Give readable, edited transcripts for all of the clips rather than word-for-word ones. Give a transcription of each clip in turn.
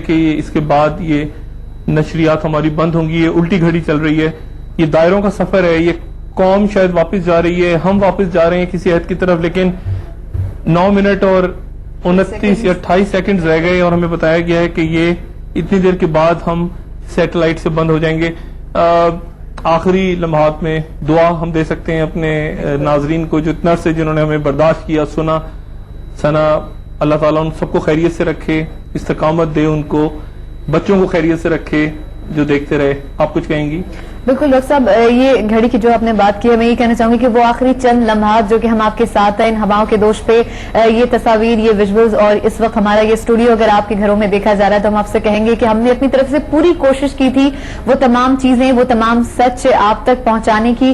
کہ اس کے بعد یہ نشریات ہماری بند ہوں گی. یہ الٹی گھڑی چل رہی ہے, یہ دائروں کا سفر ہے. یہ قوم شاید واپس جا رہی ہے, ہم واپس جا رہے ہیں کسی عہد کی طرف, لیکن 9 منٹ اور 29 یا 28 سیکنڈز رہ گئے اور ہمیں بتایا گیا ہے کہ یہ اتنی دیر کے بعد ہم سیٹلائٹ سے بند ہو جائیں گے. آخری لمحات میں دعا ہم دے سکتے ہیں اپنے ناظرین کو جو اتنا عرصے جنہوں نے ہمیں برداشت کیا, سنا. اللہ تعالیٰ ان سب کو خیریت سے رکھے, استقامت دے ان کو, بچوں کو خیریت سے رکھے جو دیکھتے رہے. آپ کچھ کہیں گی؟ بالکل ڈاکٹر صاحب, یہ گھڑی کی جو آپ نے بات کی ہے, میں یہ کہنا چاہوں گی کہ وہ آخری چند لمحات جو کہ ہم آپ کے ساتھ ہیں ان ہواؤں کے دوش پہ, یہ تصاویر, یہ ویژولز, اور اس وقت ہمارا یہ اسٹوڈیو اگر آپ کے گھروں میں دیکھا جا رہا ہے تو ہم آپ سے کہیں گے کہ ہم نے اپنی طرف سے پوری کوشش کی تھی وہ تمام چیزیں, وہ تمام سچ آپ تک پہنچانے کی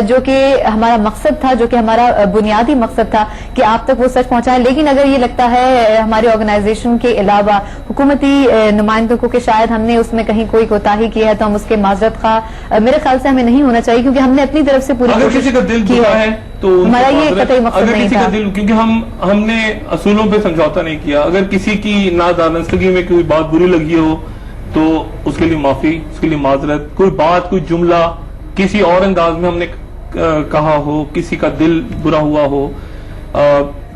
جو کہ ہمارا مقصد تھا, جو کہ ہمارا بنیادی مقصد تھا کہ آپ تک وہ سچ پہنچائیں. لیکن اگر یہ لگتا ہے ہمارے آرگنائزیشن کے علاوہ حکومتی نمائندوں کو کہ شاید ہم نے اس میں کہیں کوئی کوتاہی کی ہے تو ہم اس کے معذرت خواہ میرے خیال سے ہمیں نہیں ہونا چاہیے, کیونکہ ہم نے اپنی طرف سے پوری اگر کسی کا دل دکھا ہے تو ہمارا یہ قطعی مقصد نہیں تھا, کیونکہ ہم نے اصولوں پہ سمجھوتا نہیں کیا. اگر کسی کی نادانستگی میں کوئی بات بری لگی ہو تو اس کے لیے معافی, اس کے لیے معذرت. کوئی بات, کوئی جملہ کسی اور انداز میں ہم نے کہا ہو, کسی کا دل برا ہوا ہو,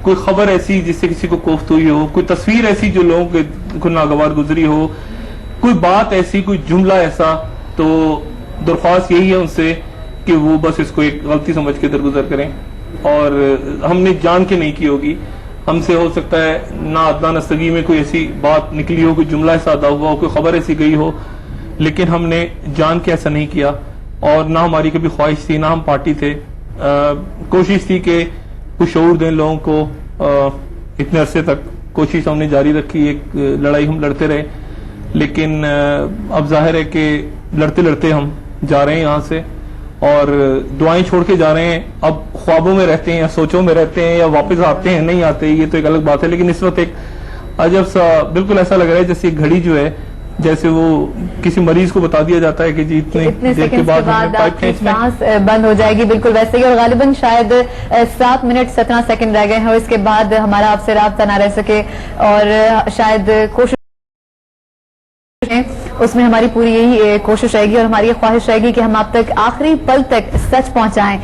کوئی خبر ایسی جس سے کسی کو کوفت ہوئی ہو, کوئی تصویر ایسی جو لوگوں کو ناگوار گزری ہو, کوئی بات ایسی, کوئی جملہ ایسا, تو درخواست یہی ہے ان سے کہ وہ بس اس کو ایک غلطی سمجھ کے درگزر کریں. اور ہم نے جان کے نہیں کی ہوگی, ہم سے ہو سکتا ہے نادانستگی میں کوئی ایسی بات نکلی ہو, کوئی جملہ ایسا ادا ہوا ہو, کوئی خبر ایسی گئی ہو, لیکن ہم نے جان کے ایسا نہیں کیا. اور نہ ہماری کبھی خواہش تھی, نہ ہم پارٹی تھے. کوشش تھی کہ کچھ شعور دیں لوگوں کو. اتنے عرصے تک کوشش ہم نے جاری رکھی, ایک لڑائی ہم لڑتے رہے, لیکن اب ظاہر ہے کہ لڑتے لڑتے ہم جا رہے ہیں یہاں سے, اور دعائیں چھوڑ کے جا رہے ہیں. اب خوابوں میں رہتے ہیں یا سوچوں میں رہتے ہیں یا واپس آتے ہیں نہیں آتے, یہ تو ایک الگ بات ہے. لیکن اس وقت ایک عجب سا بالکل ایسا لگ رہا ہے جیسے گھڑی جو ہے, جیسے وہ کسی مریض کو بتا دیا جاتا ہے کہ جی اتنے دیر کے بعد سانس بند ہو جائے گی, بالکل ویسے ہی. اور غالباً شاید 7 منٹ 17 سیکنڈ رہ گئے ہیں اور اس کے بعد ہمارا آپ سے رابطہ نہ رہ سکے, اور شاید کوشش اس میں ہماری پوری یہی کوشش رہے گی اور ہماری یہ خواہش رہے گی کہ ہم آپ تک آخری پل تک سچ پہنچائیں.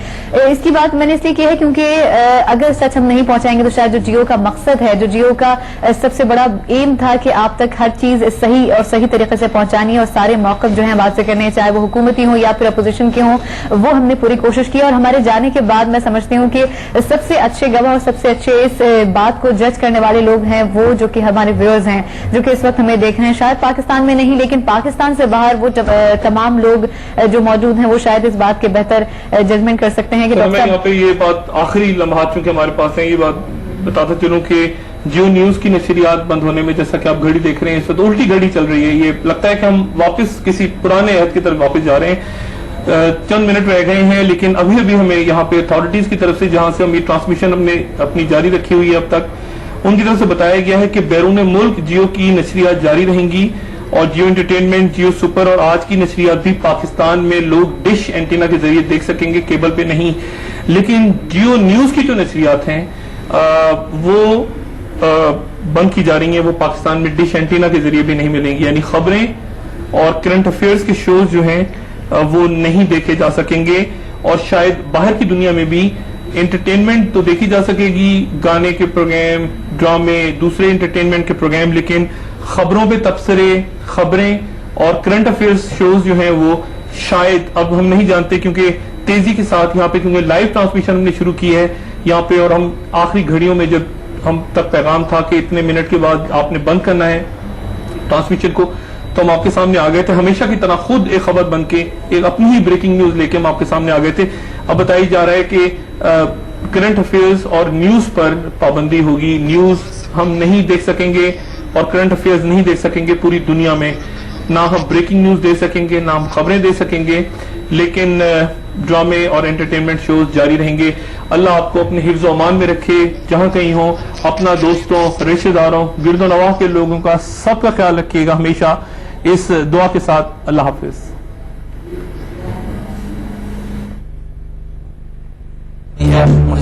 اس کی بات میں نے اس لیے کی ہے کیونکہ اگر سچ ہم نہیں پہنچائیں گے تو شاید جو جیو کا مقصد ہے, جو جیو کا سب سے بڑا ایم تھا کہ آپ تک ہر چیز صحیح اور صحیح طریقے سے پہنچانی ہے اور سارے موقف جو ہیں بات سے کرنے, چاہے وہ حکومتی ہوں یا پھر اپوزیشن کے ہوں, وہ ہم نے پوری کوشش کی. اور ہمارے جانے کے بعد میں سمجھتی ہوں کہ سب سے اچھے گواہ اور سب سے اچھے اس بات کو جج کرنے والے لوگ ہیں وہ جو کہ ہمارے ویورز ہیں, جو کہ اس وقت ہمیں دیکھ رہے ہیں. شاید پاکستان میں نہیں لیکن پاکستان سے باہر وہ تمام لوگ جو موجود ہیں وہ شاید اس بات کے بہتر ججمنٹ کر سکتے ہیں کہ میں یہاں پہ یہ بات آخری لمحات چونکہ ہمارے پاس ہیں, یہ بات بتاتا چلوں کہ جیو نیوز کی نشریات بند ہونے میں جیسا کہ آپ گھڑی دیکھ رہے ہیں اس وقت الٹی گھڑی چل رہی ہے. یہ لگتا ہے کہ ہم واپس کسی پرانے عہد کی طرف واپس جا رہے ہیں. چند منٹ رہ گئے ہیں, لیکن ابھی ہمیں یہاں پہ اتھارٹیز کی طرف سے جہاں سے ہم یہ ٹرانسمیشن ہم نے اپنی جاری رکھی ہوئی ہے اب تک, ان کی طرف سے بتایا گیا ہے کہ بیرون ملک جیو کی نشریات جاری رہیں گی, اور جیو انٹرٹینمنٹ, جیو سپر اور آج کی نشریات بھی پاکستان میں لوگ ڈش اینٹینا کے ذریعے دیکھ سکیں گے, کیبل پہ نہیں. لیکن جیو نیوز کی جو نشریات ہیں وہ بند کی جا رہی ہیں, وہ پاکستان میں ڈش اینٹینا کے ذریعے بھی نہیں ملیں گی. یعنی خبریں اور کرنٹ افیئرز کے شوز جو ہیں وہ نہیں دیکھے جا سکیں گے. اور شاید باہر کی دنیا میں بھی انٹرٹینمنٹ تو دیکھی جا سکے گی, گانے کے پروگرام, ڈرامے, دوسرے انٹرٹینمنٹ کے پروگرام, لیکن خبروں پہ تبصرے, خبریں اور کرنٹ افیئرز شوز جو ہیں وہ شاید اب ہم نہیں جانتے, کیونکہ تیزی کے ساتھ یہاں پہ کیونکہ لائیو ٹرانسمیشن ہم نے شروع کی ہے یہاں پہ, اور ہم آخری گھڑیوں میں جب ہم تک پیغام تھا کہ اتنے منٹ کے بعد آپ نے بند کرنا ہے ٹرانسمیشن کو, تو ہم آپ کے سامنے آ گئے تھے ہمیشہ کی طرح خود ایک خبر بن کے, ایک اپنی ہی بریکنگ نیوز لے کے ہم آپ کے سامنے آ گئے تھے. اب بتائی جا رہا ہے کہ کرنٹ افیئرز اور نیوز پر پابندی ہوگی, نیوز ہم نہیں دیکھ سکیں گے اور کرنٹ افیئرز نہیں دیکھ سکیں گے پوری دنیا میں, نہ ہم بریکنگ نیوز دے سکیں گے, نہ ہم خبریں دے سکیں گے, لیکن ڈرامے اور انٹرٹینمنٹ شوز جاری رہیں گے. اللہ آپ کو اپنے حفظ و امان میں رکھے جہاں کہیں ہو, اپنا دوستوں, رشتہ داروں, گرد و نواح کے لوگوں کا سب کا خیال رکھیے گا ہمیشہ اس دعا کے ساتھ. اللہ حافظ. Yeah.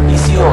PCO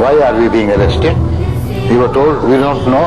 Why are we being arrested? We were told we don't know.